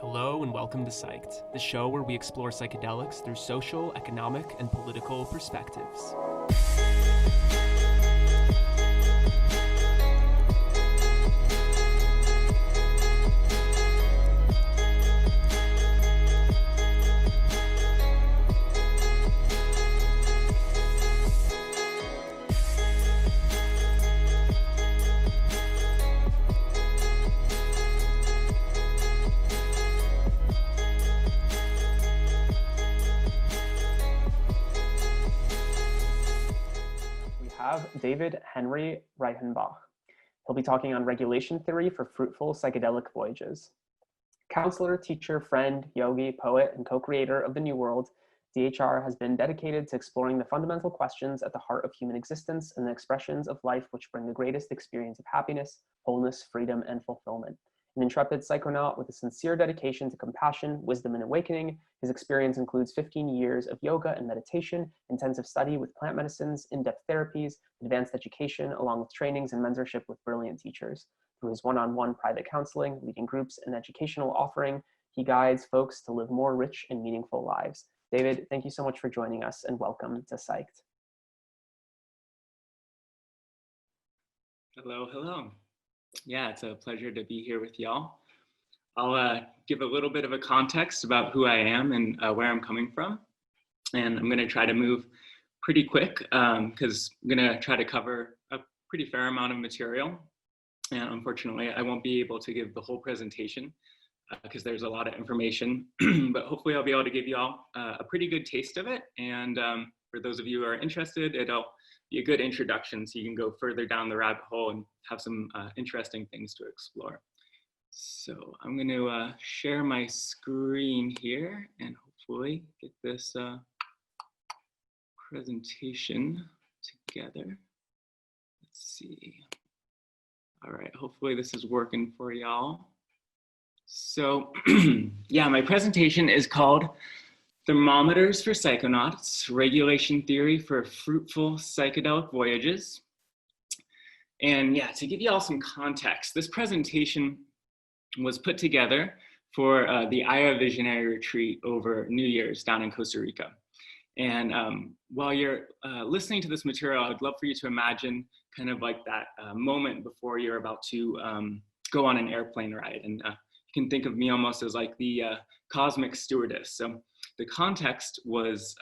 Hello and welcome to Psyched, the show where we explore psychedelics through social, economic, and political perspectives. David Henry Richanbach. He'll be talking on regulation theory for Fruitful, Psychedelic Voyages. Counselor, teacher, friend, yogi, poet, and co-creator of the New World, DHR has been dedicated to exploring the fundamental questions at the heart of human existence and the expressions of life which bring the greatest experience of happiness, wholeness, freedom, and fulfillment. An intrepid psychonaut with a sincere dedication to compassion, wisdom, and awakening, his experience includes 15 years of yoga and meditation, intensive study with plant medicines, in-depth therapies, advanced education, along with trainings and mentorship with brilliant teachers. Through his one-on-one private counseling, leading groups, and educational offering, he guides folks to live more rich and meaningful lives. David, thank you so much for joining us and welcome to Psyched. Hello, hello. Yeah, it's a pleasure to be here with y'all. I'll give a little bit of a context about who I am and where I'm coming from. And I'm gonna try to move pretty quick because I'm gonna try to cover a pretty fair amount of material. And unfortunately, I won't be able to give the whole presentation because there's a lot of information, but hopefully I'll be able to give y'all a pretty good taste of it. And for those of you who are interested, it'll be a good introduction so you can go further down the rabbit hole and have some interesting things to explore. So I'm going to share my screen here and hopefully get this presentation together. Let's see. All right, hopefully this is working for y'all. So yeah, my presentation is called Thermometers for Psychonauts, Regulation Theory for Fruitful Psychedelic Voyages. And yeah, to give you all some context, this presentation was put together for the Aya Visionary Retreat over New Year's down in Costa Rica. And while you're listening to this material, I'd love for you to imagine kind of like that moment before you're about to go on an airplane ride. And you can think of me almost as like the cosmic stewardess. So the context was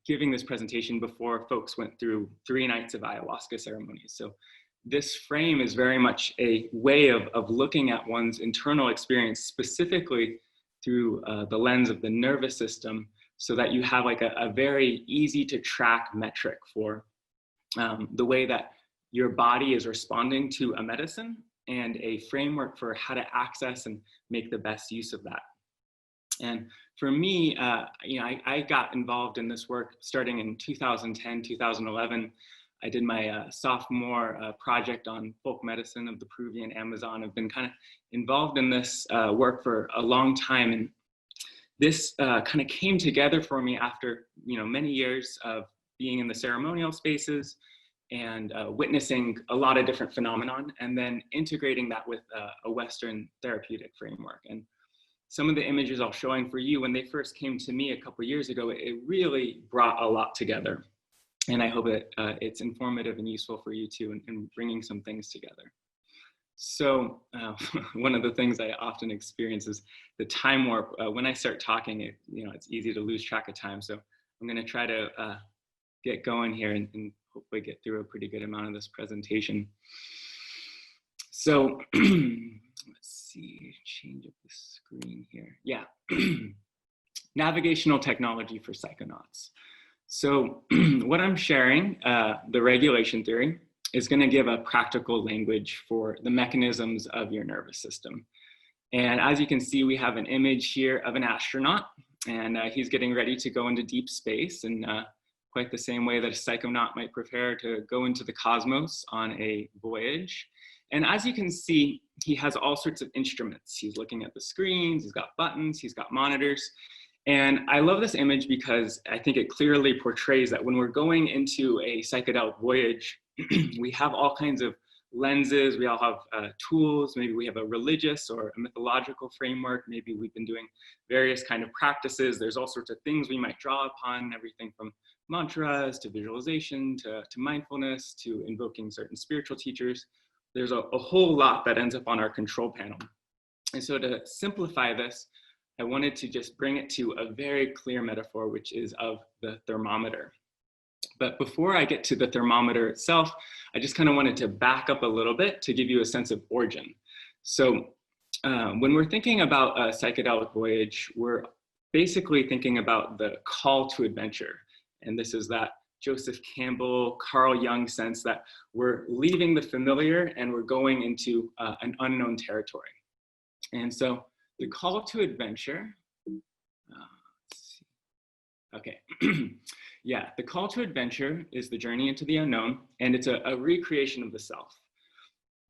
giving this presentation before folks went through 3 nights of ayahuasca ceremonies. So this frame is very much a way of looking at one's internal experience, specifically through the lens of the nervous system, so that you have like a very easy to track metric for the way that your body is responding to a medicine and a framework for how to access and make the best use of that. And for me, I got involved in this work starting in 2010, 2011. I did my sophomore project on folk medicine of the Peruvian Amazon. I've been kind of involved in this work for a long time. And this kind of came together for me after many years of being in the ceremonial spaces and witnessing a lot of different phenomenon, and then integrating that with a Western therapeutic framework. And some of the images I'll showing for you, when they first came to me a couple years ago, it really brought a lot together. And I hope that it's informative and useful for you too in bringing some things together. So one of the things I often experience is the time warp. When I start talking, it's easy to lose track of time. So I'm going to try to get going here and hopefully get through a pretty good amount of this presentation. So let's see, change up the screen here. Yeah, navigational technology for psychonauts. So what I'm sharing, the regulation theory, is going to give a practical language for the mechanisms of your nervous system. And as you can see, we have an image here of an astronaut, and he's getting ready to go into deep space in quite the same way that a psychonaut might prepare to go into the cosmos on a voyage. And as you can see, he has all sorts of instruments. He's looking at the screens, he's got buttons, he's got monitors. And I love this image because I think it clearly portrays that when we're going into a psychedelic voyage, we have all kinds of lenses, we all have tools. Maybe we have a religious or a mythological framework. Maybe we've been doing various kind of practices. There's all sorts of things we might draw upon, everything from mantras to visualization to mindfulness to invoking certain spiritual teachers. There's a whole lot that ends up on our control panel. And so to simplify this, I wanted to just bring it to a very clear metaphor, which is of the thermometer. But before I get to the thermometer itself, I just kind of wanted to back up a little bit to give you a sense of origin. So when we're thinking about a psychedelic voyage, we're basically thinking about the call to adventure. And this is that Joseph Campbell, Carl Jung sense that we're leaving the familiar and we're going into an unknown territory. And so the call to adventure, let's see. Okay. Yeah, the call to adventure is the journey into the unknown, and it's a recreation of the self.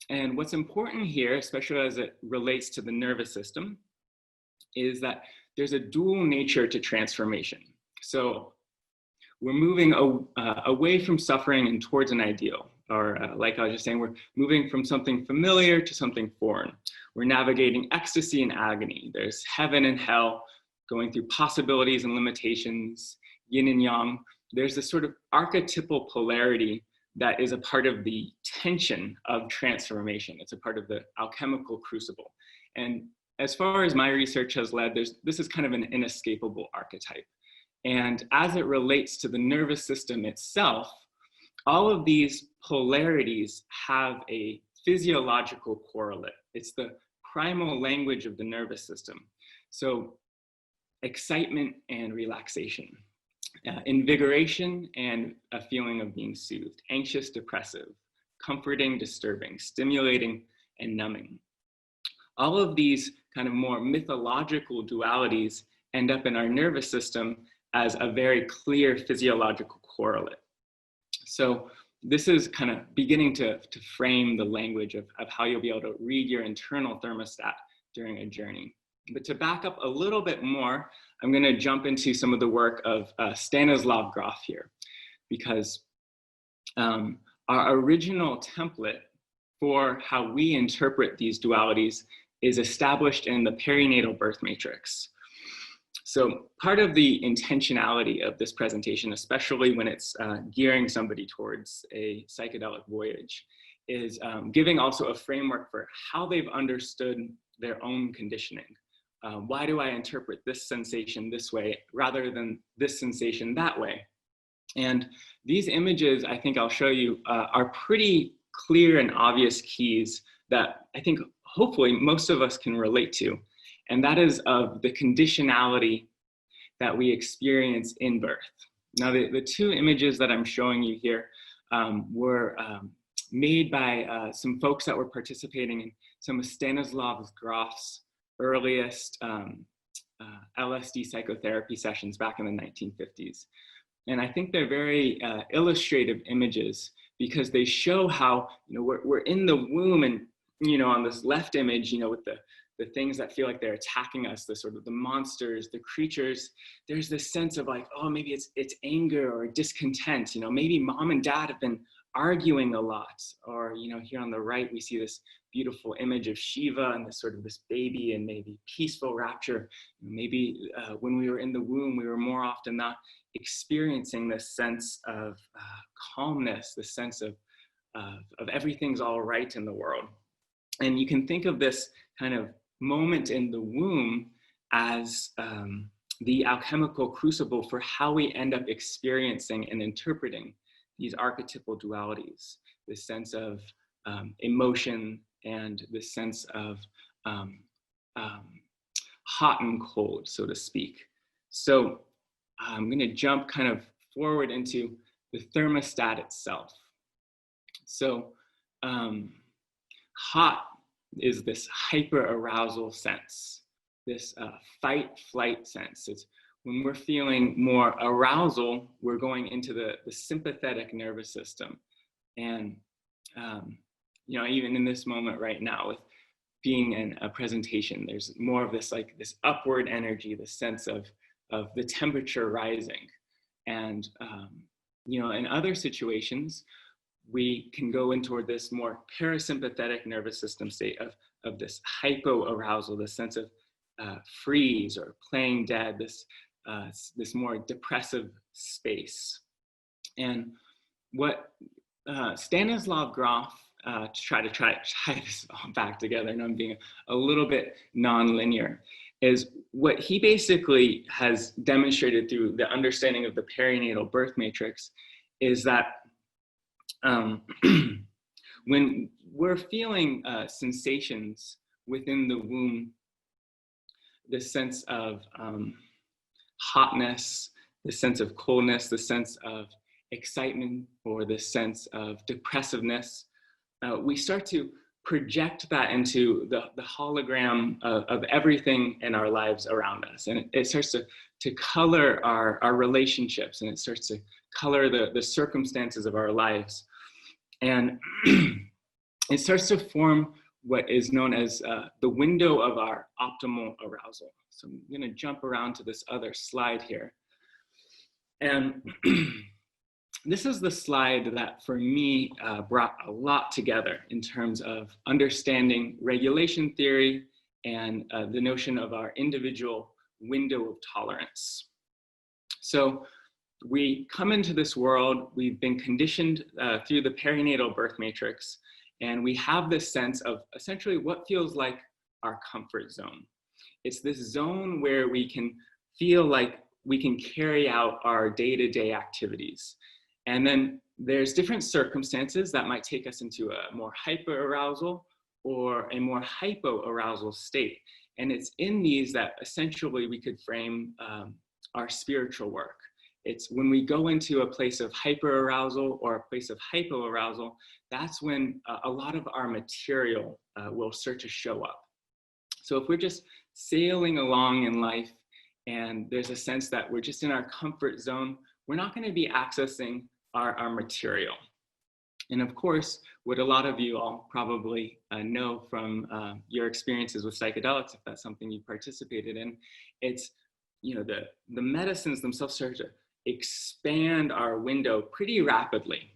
And what's important here, especially as it relates to the nervous system, is that there's a dual nature to transformation. So we're moving away from suffering and towards an ideal, or like I was just saying, we're moving from something familiar to something foreign. We're navigating ecstasy and agony. There's heaven and hell, going through possibilities and limitations, yin and yang. There's this sort of archetypal polarity that is a part of the tension of transformation. It's a part of the alchemical crucible. And as far as my research has led, this is kind of an inescapable archetype. And as it relates to the nervous system itself, all of these polarities have a physiological correlate. It's the primal language of the nervous system. So excitement and relaxation, invigoration and a feeling of being soothed, anxious, depressive, comforting, disturbing, stimulating, and numbing. All of these kind of more mythological dualities end up in our nervous system as a very clear physiological correlate. So this is kind of beginning to frame the language of how you'll be able to read your internal thermostat during a journey. But to back up a little bit more, I'm going to jump into some of the work of Stanislav Grof here, because our original template for how we interpret these dualities is established in the perinatal birth matrix. So part of the intentionality of this presentation, especially when it's gearing somebody towards a psychedelic voyage, is giving also a framework for how they've understood their own conditioning. Why do I interpret this sensation this way rather than this sensation that way? And these images, I think I'll show you, are pretty clear and obvious keys that I think hopefully most of us can relate to. And that is of the conditionality that we experience in birth. Now, the two images that I'm showing you here were made by some folks that were participating in some of Stanislav Grof's earliest LSD psychotherapy sessions back in the 1950s. And I think they're very illustrative images because they show how, we're in the womb, and, on this left image, with the things that feel like they're attacking us, the sort of the monsters, the creatures, there's this sense of like, oh, maybe it's anger or discontent. Maybe mom and dad have been arguing a lot. Or, here on the right, we see this beautiful image of Shiva and this sort of this baby and maybe peaceful rapture. Maybe when we were in the womb, we were more often not experiencing this sense of calmness, this sense of everything's all right in the world. And you can think of this kind of moment in the womb as the alchemical crucible for how we end up experiencing and interpreting these archetypal dualities, this sense of emotion and this sense of hot and cold, so to speak. So I'm going to jump kind of forward into the thermostat itself. So hot is this hyper-arousal sense, this fight-flight sense. It's when we're feeling more arousal, we're going into the sympathetic nervous system. And, even in this moment right now, with being in a presentation, there's more of this this upward energy, the sense of the temperature rising. And, in other situations, we can go into this more parasympathetic nervous system state of this hypoarousal, this sense of freeze or playing dead, this more depressive space. And what Stanislav Grof, to try this all back together, and I'm being a little bit non-linear, is what he basically has demonstrated through the understanding of the perinatal birth matrix is that when we're feeling sensations within the womb, the sense of hotness, the sense of coldness, the sense of excitement, or the sense of depressiveness, we start to project that into the hologram of everything in our lives around us. And it starts to color our relationships, and it starts to color the circumstances of our lives. And it starts to form what is known as the window of our optimal arousal. So I'm going to jump around to this other slide here. And this is the slide that for me brought a lot together in terms of understanding regulation theory and the notion of our individual window of tolerance. So we come into this world, we've been conditioned through the perinatal birth matrix, and we have this sense of essentially what feels like our comfort zone. It's this zone where we can feel like we can carry out our day-to-day activities. And then there's different circumstances that might take us into a more hyperarousal or a more hypoarousal state. And it's in these that essentially we could frame our spiritual work. It's when we go into a place of hyperarousal or a place of hypoarousal, that's when a lot of our material will start to show up. So if we're just sailing along in life and there's a sense that we're just in our comfort zone, we're not going to be accessing our material. And of course, what a lot of you all probably know from your experiences with psychedelics, if that's something you participated in, it's, you know, the medicines themselves start to expand our window pretty rapidly.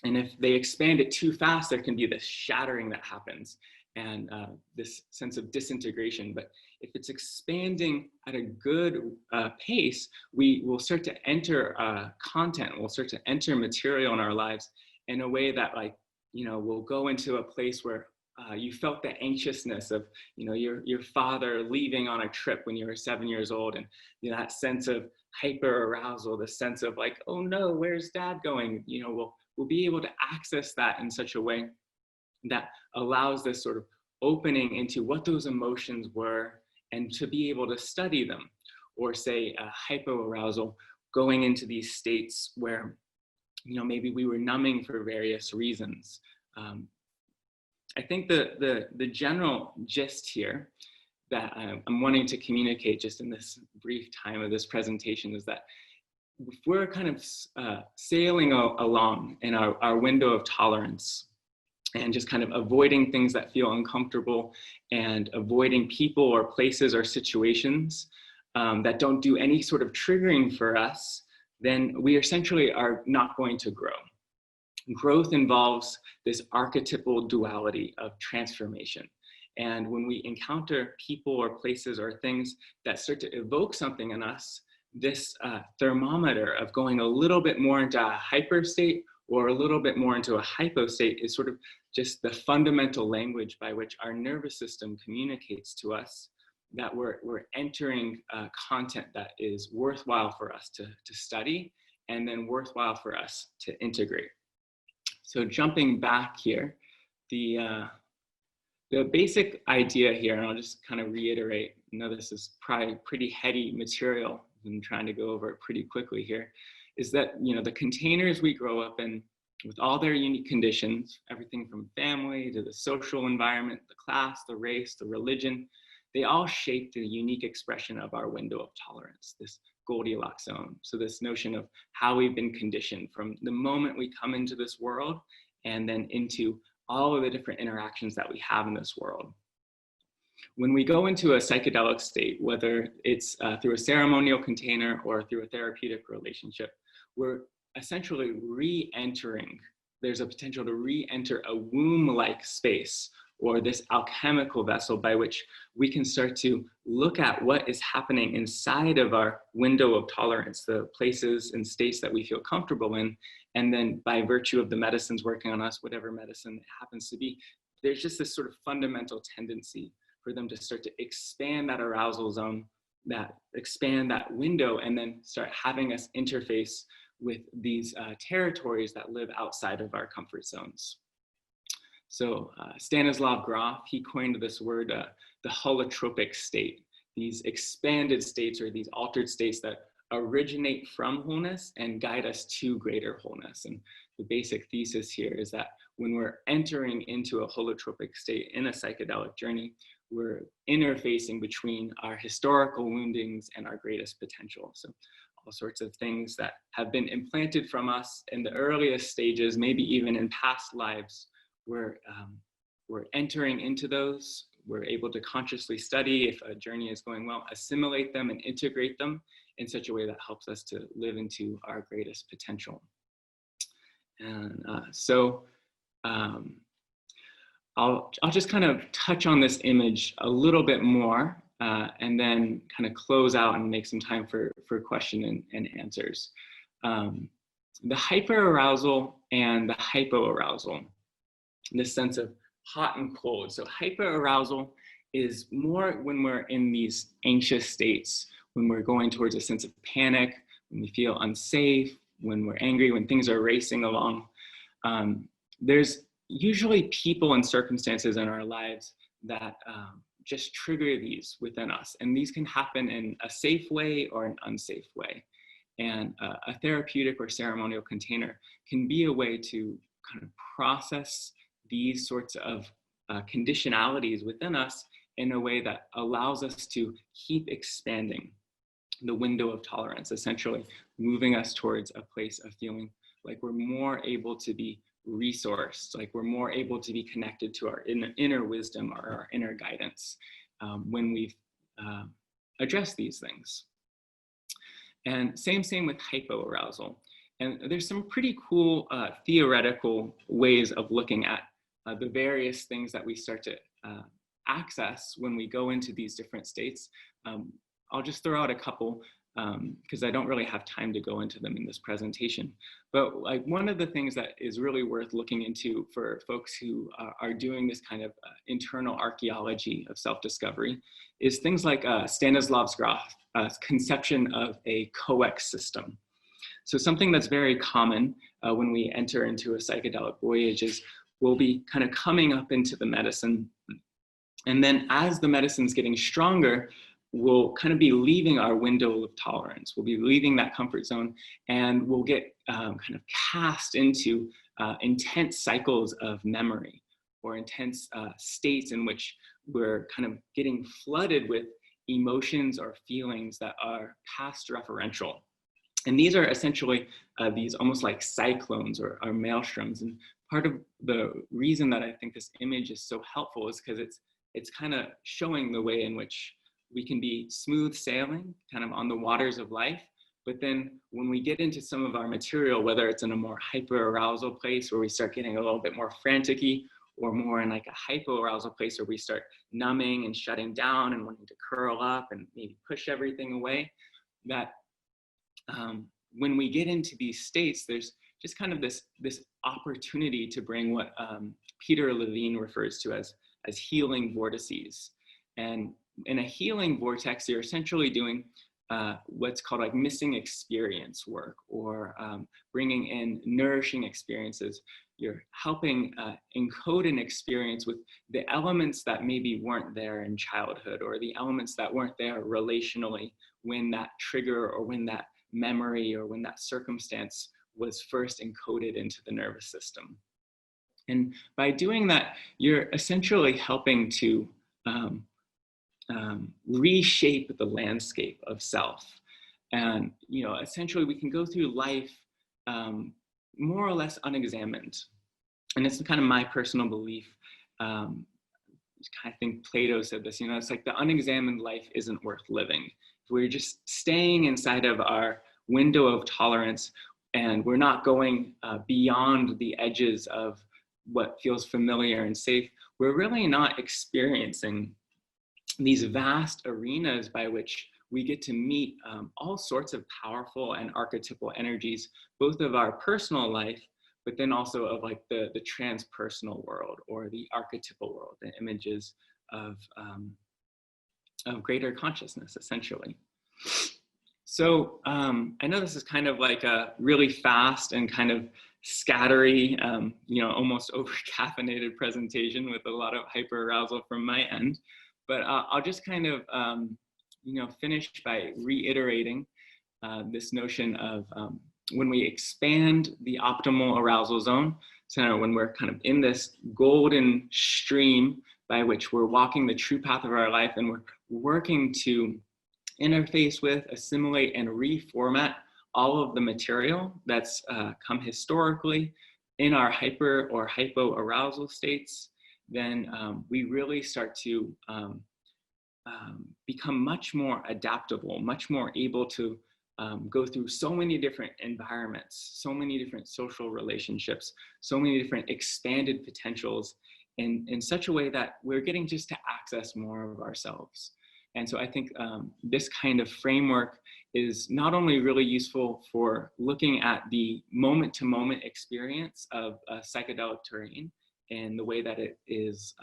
And if they expand it too fast, there can be this shattering that happens and this sense of disintegration. But if it's expanding at a good pace, we will start to enter content, we'll start to enter material in our lives in a way that, like, you know, we'll go into a place where you felt the anxiousness of, you know, your father leaving on a trip when you were 7 years old, and, you know, that sense of hyper arousal, the sense of like, oh no, where's dad going? You know, we'll be able to access that in such a way that allows this sort of opening into what those emotions were and to be able to study them. Or say hypoarousal, going into these states where, you know, maybe we were numbing for various reasons. I think the general gist here that I'm wanting to communicate just in this brief time of this presentation is that if we're kind of sailing along in our window of tolerance and just kind of avoiding things that feel uncomfortable and avoiding people or places or situations that don't do any sort of triggering for us, then we essentially are not going to grow. Growth involves this archetypal duality of transformation. And when we encounter people or places or things that start to evoke something in us, this thermometer of going a little bit more into a hyper state or a little bit more into a hypo state is sort of just the fundamental language by which our nervous system communicates to us that we're entering content that is worthwhile for us to study and then worthwhile for us to integrate. So jumping back here, the basic idea here, and I'll just kind of reiterate, I know this is probably pretty heady material, I'm trying to go over it pretty quickly here, is that, you know, the containers we grow up in with all their unique conditions, everything from family to the social environment, the class, the race, the religion, they all shape the unique expression of our window of tolerance, this Goldilocks zone. So this notion of how we've been conditioned from the moment we come into this world and then into all of the different interactions that we have in this world. When we go into a psychedelic state, whether it's through a ceremonial container or through a therapeutic relationship, we're essentially re-entering there's a potential to re-enter a womb-like space, or this alchemical vessel by which we can start to look at what is happening inside of our window of tolerance, the places and states that we feel comfortable in. And then by virtue of the medicines working on us, whatever medicine it happens to be, there's just this sort of fundamental tendency for them to start to expand that arousal zone, that expand that window, and then start having us interface with these territories that live outside of our comfort zones. So Stanislav Grof, he coined this word, the holotropic state, these expanded states or these altered states that originate from wholeness and guide us to greater wholeness. And the basic thesis here is that when we're entering into a holotropic state in a psychedelic journey, we're interfacing between our historical woundings and our greatest potential. So all sorts of things that have been implanted from us in the earliest stages, maybe even in past lives, we're entering into those. We're able to consciously study if a journey is going well, assimilate them and integrate them in such a way that helps us to live into our greatest potential. And I'll just kind of touch on this image a little bit more and then kind of close out and make some time for question and answers. The hyperarousal and the hypoarousal, this sense of hot and cold. So hyperarousal is more when we're in these anxious states, when we're going towards a sense of panic, when we feel unsafe, when we're angry, when things are racing along. There's usually people and circumstances in our lives that just trigger these within us. And these can happen in a safe way or an unsafe way. And a therapeutic or ceremonial container can be a way to kind of process these sorts of conditionalities within us in a way that allows us to keep expanding the window of tolerance, essentially moving us towards a place of feeling like we're more able to be resourced, like we're more able to be connected to our inner wisdom or our inner guidance when we've addressed these things. And same with hypoarousal. And there's some pretty cool theoretical ways of looking at the various things that we start to access when we go into these different states. I'll just throw out a couple because I don't really have time to go into them in this presentation. But like one of the things that is really worth looking into for folks who are doing this kind of internal archaeology of self-discovery is things like Stanislav Grof's conception of a coex system. So something that's very common when we enter into a psychedelic voyage is we'll be kind of coming up into the medicine. And then as the medicine's getting stronger, we'll kind of be leaving our window of tolerance. We'll be leaving that comfort zone and we'll get kind of cast into intense cycles of memory or intense states in which we're kind of getting flooded with emotions or feelings that are past referential. And these are essentially these almost like cyclones or maelstroms. And part of the reason that I think this image is so helpful is because it's kind of showing the way in which we can be smooth sailing kind of on the waters of life. But then when we get into some of our material, whether it's in a more hyperarousal place where we start getting a little bit more frantic-y, or more in like a hypoarousal place where we start numbing and shutting down and wanting to curl up and maybe push everything away, that when we get into these states, there's just kind of this opportunity to bring what Peter Levine refers to as healing vortices. And in a healing vortex, you're essentially doing what's called like missing experience work, or bringing in nourishing experiences. You're helping encode an experience with the elements that maybe weren't there in childhood, or the elements that weren't there relationally when that trigger or when that memory or when that circumstance was first encoded into the nervous system. And by doing that, you're essentially helping to reshape the landscape of self. And essentially we can go through life more or less unexamined. And it's kind of my personal belief. I think Plato said this, it's like the unexamined life isn't worth living. If we're just staying inside of our window of tolerance and we're not going beyond the edges of what feels familiar and safe, we're really not experiencing these vast arenas by which we get to meet all sorts of powerful and archetypal energies, both of our personal life, but then also of like the transpersonal world or the archetypal world, the images of greater consciousness, essentially. So I know this is kind of like a really fast and kind of scattery, almost over-caffeinated presentation with a lot of hyper-arousal from my end. But I'll just kind of, finish by reiterating this notion of when we expand the optimal arousal zone, so when we're kind of in this golden stream by which we're walking the true path of our life and we're working to interface with, assimilate, and reformat all of the material that's come historically in our hyper or hypo arousal states, then we really start to become much more adaptable, much more able to go through so many different environments, so many different social relationships, so many different expanded potentials in such a way that we're getting just to access more of ourselves. And so I think this kind of framework is not only really useful for looking at the moment-to-moment experience of psychedelic terrain and the way that it is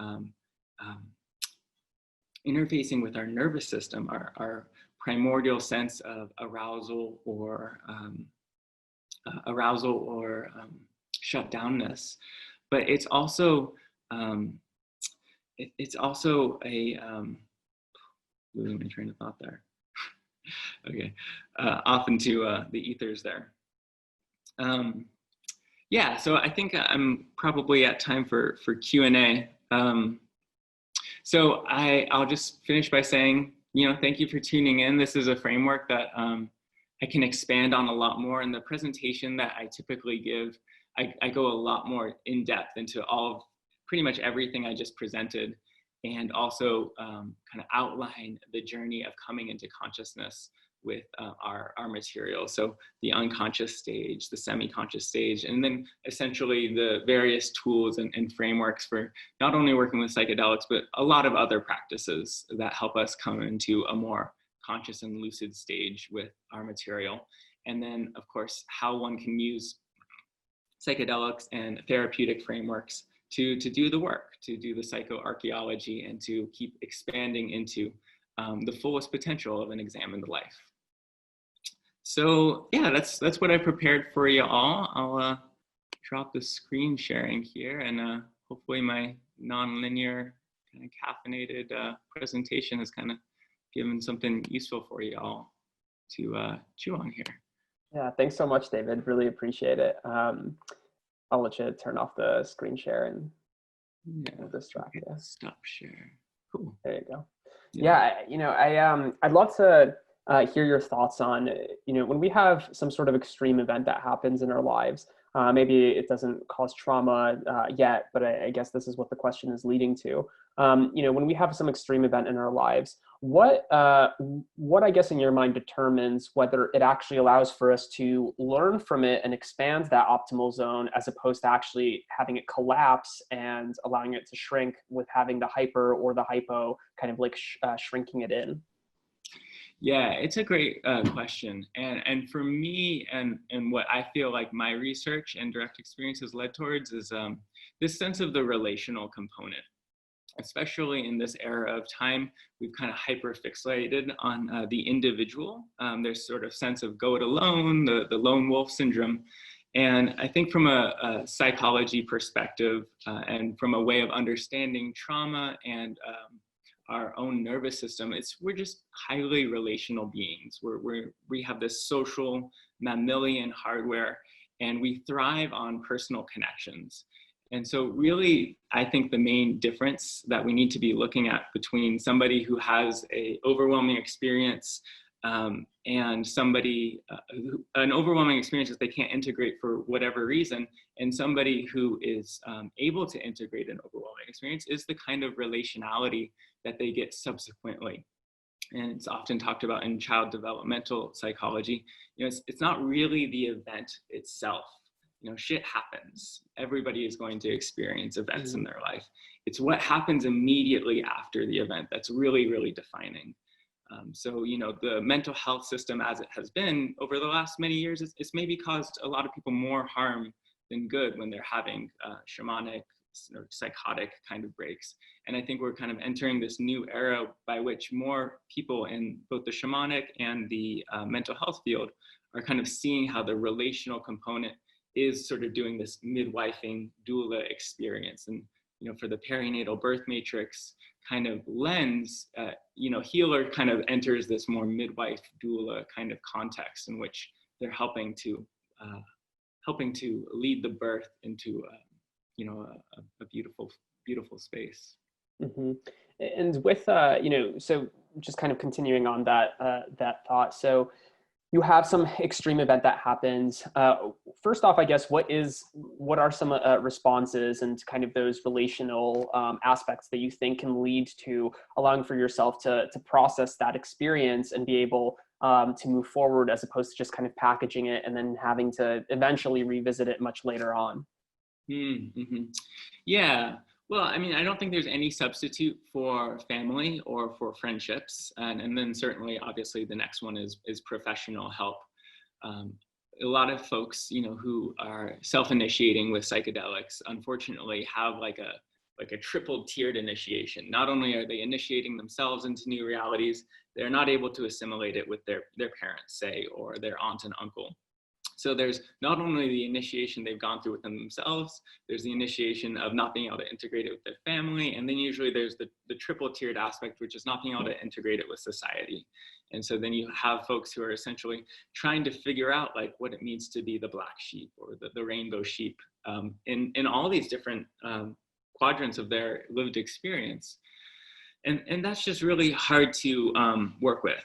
interfacing with our nervous system, our primordial sense of arousal or shutdownness, but it's also losing my train of thought there. Okay, off into the ethers there. Yeah, so I think I'm probably at time for Q&A. So I'll just finish by saying, thank you for tuning in. This is a framework that I can expand on a lot more. In the presentation that I typically give, I go a lot more in depth into all of pretty much everything I just presented, and also kind of outline the journey of coming into consciousness with our material. So the unconscious stage, the semi-conscious stage, and then essentially the various tools and frameworks for not only working with psychedelics, but a lot of other practices that help us come into a more conscious and lucid stage with our material. And then, of course, how one can use psychedelics and therapeutic frameworks to do the work, to do the psychoarchaeology, and to keep expanding into the fullest potential of an examined life. So yeah, that's what I prepared for you all. I'll drop the screen sharing here, and hopefully my non-linear kind of caffeinated presentation has kind of given something useful for you all to chew on here. Yeah, thanks so much, David. Really appreciate it. I'll let you turn off the screen share and we'll distract you. Stop share. Cool. There you go. Yeah, I'd love to hear your thoughts on, when we have some sort of extreme event that happens in our lives. Maybe it doesn't cause trauma yet, but I guess this is what the question is leading to. When we have some extreme event in our lives, what I guess in your mind determines whether it actually allows for us to learn from it and expand that optimal zone, as opposed to actually having it collapse and allowing it to shrink with having the hyper or the hypo kind of like shrinking it in? Yeah, it's a great question. And for me, and what I feel like my research and direct experience has led towards is this sense of the relational component. Especially in this era of time, we've kind of hyper-fixated on the individual. There's sort of sense of go it alone, the lone wolf syndrome. And I think from a psychology perspective and from a way of understanding trauma and our own nervous system, we're just highly relational beings. We have this social mammalian hardware, and we thrive on personal connections. And so really, I think the main difference that we need to be looking at between somebody who has an overwhelming experience and somebody, an overwhelming experience that they can't integrate for whatever reason, and somebody who is able to integrate an overwhelming experience, is the kind of relationality that they get subsequently. and it's often talked about in child developmental psychology. It's not really the event itself. Shit happens. Everybody is going to experience events in their life. It's what happens immediately after the event that's really, really defining. So, the mental health system as it has been over the last many years, it's maybe caused a lot of people more harm than good when they're having shamanic or psychotic kind of breaks. And I think we're kind of entering this new era by which more people in both the shamanic and the mental health field are kind of seeing how the relational component is sort of doing this midwifing doula experience. And, for the perinatal birth matrix kind of lens, healer kind of enters this more midwife doula kind of context in which they're helping to lead the birth into a beautiful, beautiful space. Mm-hmm. And with so just kind of continuing on that thought. So you have some extreme event that happens. First off, I guess, what are some responses and kind of those relational aspects that you think can lead to allowing for yourself to process that experience and be able to move forward, as opposed to just kind of packaging it and then having to eventually revisit it much later on? Mm-hmm. Yeah. Well, I mean, I don't think there's any substitute for family or for friendships. And then certainly, obviously, the next one is professional help. A lot of folks, who are self-initiating with psychedelics, unfortunately, have like a triple tiered initiation. Not only are they initiating themselves into new realities, they're not able to assimilate it with their parents, say, or their aunt and uncle. So there's not only the initiation they've gone through within themselves, there's the initiation of not being able to integrate it with their family, and then usually there's the triple tiered aspect, which is not being able to integrate it with society. And so then you have folks who are essentially trying to figure out like what it means to be the black sheep or the rainbow sheep in all these different quadrants of their lived experience. And that's just really hard to work with.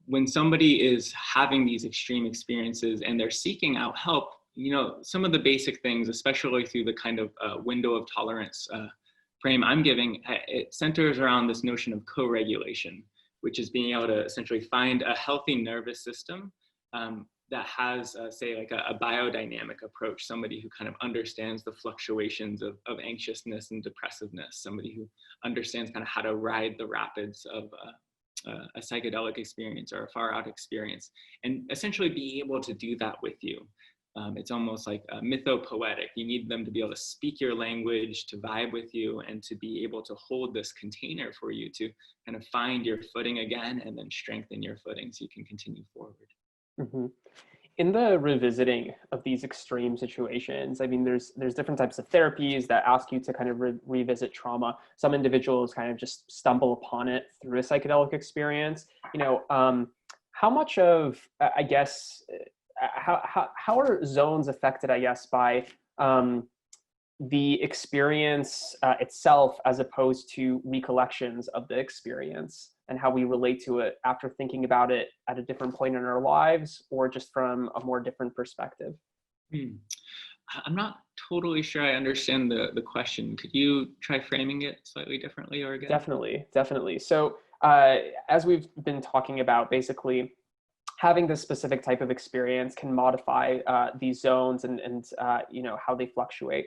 When somebody is having these extreme experiences and they're seeking out help, some of the basic things, especially through the kind of window of tolerance frame I'm giving, it centers around this notion of co-regulation, which is being able to essentially find a healthy nervous system that has, say, like a biodynamic approach, somebody who kind of understands the fluctuations of anxiousness and depressiveness, somebody who understands kind of how to ride the rapids of a psychedelic experience or a far out experience, and essentially be able to do that with you. It's almost like mythopoetic. You need them to be able to speak your language, to vibe with you, and to be able to hold this container for you to kind of find your footing again and then strengthen your footing so you can continue forward. Mm-hmm. In the revisiting of these extreme situations, I mean, there's different types of therapies that ask you to kind of revisit trauma. Some individuals kind of just stumble upon it through a psychedelic experience. How much of, I guess, how are zones affected, I guess, by the experience itself as opposed to recollections of the experience, and how we relate to it after thinking about it at a different point in our lives or just from a more different perspective? I'm not totally sure I understand the question. Could you try framing it slightly differently or again? Definitely. So as we've been talking about, basically, having this specific type of experience can modify these zones and how they fluctuate.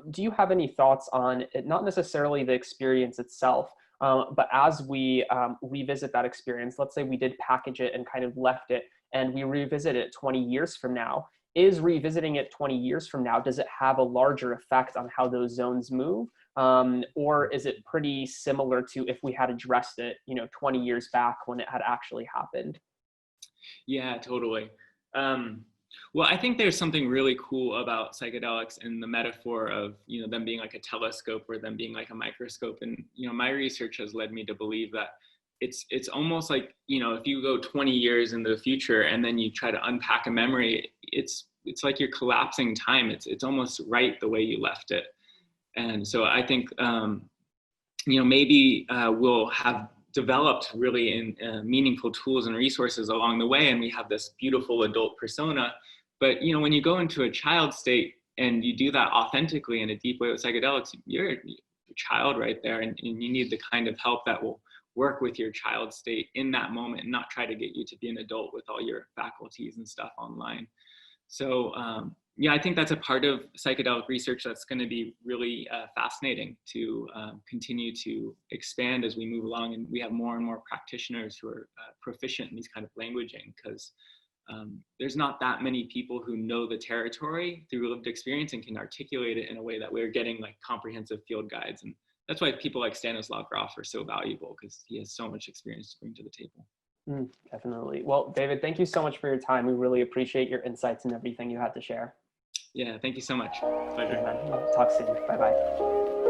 Do you have any thoughts on it, not necessarily the experience itself, but as we revisit that experience, let's say we did package it and kind of left it and we revisit it 20 years from now, is revisiting it 20 years from now, does it have a larger effect on how those zones move? Or is it pretty similar to if we had addressed it, 20 years back when it had actually happened? Yeah, totally. Well, I think there's something really cool about psychedelics and the metaphor of, them being like a telescope or them being like a microscope. And, my research has led me to believe that it's almost like, if you go 20 years into the future and then you try to unpack a memory, it's like you're collapsing time. It's almost right the way you left it. And so I think, maybe we'll have developed really in meaningful tools and resources along the way, and we have this beautiful adult persona. But when you go into a child state and you do that authentically in a deep way with psychedelics, you're a child right there, and you need the kind of help that will work with your child's state in that moment and not try to get you to be an adult with all your faculties and stuff online. So yeah, I think that's a part of psychedelic research that's going to be really fascinating to continue to expand as we move along, and we have more and more practitioners who are proficient in these kind of languaging, because there's not that many people who know the territory through lived experience and can articulate it in a way that we're getting like comprehensive field guides. And that's why people like Stanislav Grof are so valuable, because he has so much experience to bring to the table. Definitely. Well, David, thank you so much for your time. We really appreciate your insights and everything you had to share. Yeah, thank you so much. Pleasure. Talk soon. Bye-bye.